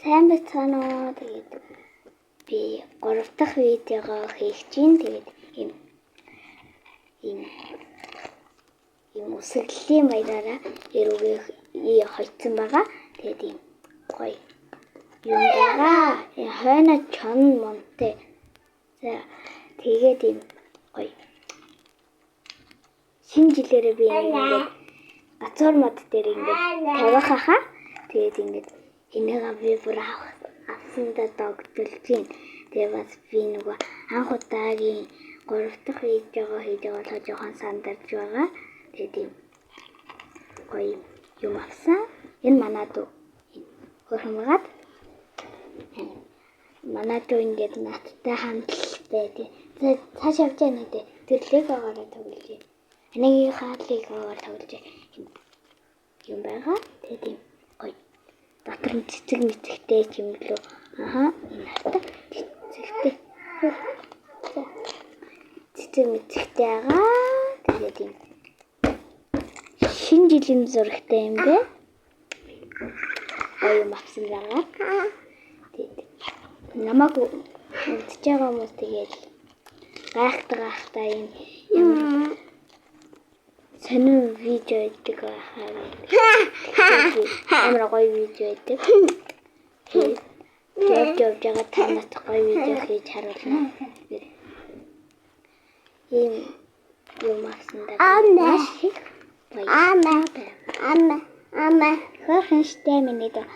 Сайн байцгаана уу. Тэгээд би 3 дахь видеогоо хийж чинь. Тэгээд ийм үсрэлийн баяраараа эрүүгээ холцсон байгаа. Тэгээд ийм гоё юм байгаа. Хойно чон монтэй. За тэгээд ийм гоё. Шинэ жилээрээ би ингээд гацуур мод дээр ингээд тавих хаа. Тэгээд ингээд энийгээ би бүр авсандаа догдолж байна. Тэгээ бас би нөгөө анх удаагийн 3 дахь видеогоо хийж байгаа болохоо жоохон сандарч байгаа. Тэгээд ийм гоё юм авсан. Энэ манай дүү. Хөрхмөгаад. Манай дүү ингээд надтай хамталтай тий. Цааш явж байгаа нэг тэр легогоор тоглож байна. Энийхээ легогоор тоглож юм байгаа. Тэгээд ийм гоё. Дотор нь цэцэг мэцэгтэй юм лөө. Энэ хата цэцэгтэй. Цэцэг мэцэгтэй байгаа. Тэгээд ийм шинэ жилийн зурагтай юм бэ. Ой мавсан байгаа. Тэгээд намайг үзэж байгаа хүмүүс тэгээд гайхтаа юм ямар сонир видео хийдэг байхаар амар гоё видео хийдэг. Тэгээд явж байгаа танаас гоё видео хийж харуулна. Ийм юм авсандаа маш их Ама хөрхөнштэй миний дөө.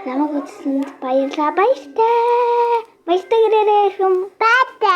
Намайг үзсэнд баярлалаа. Баяртай гэрээрээ хүм. Баяртай.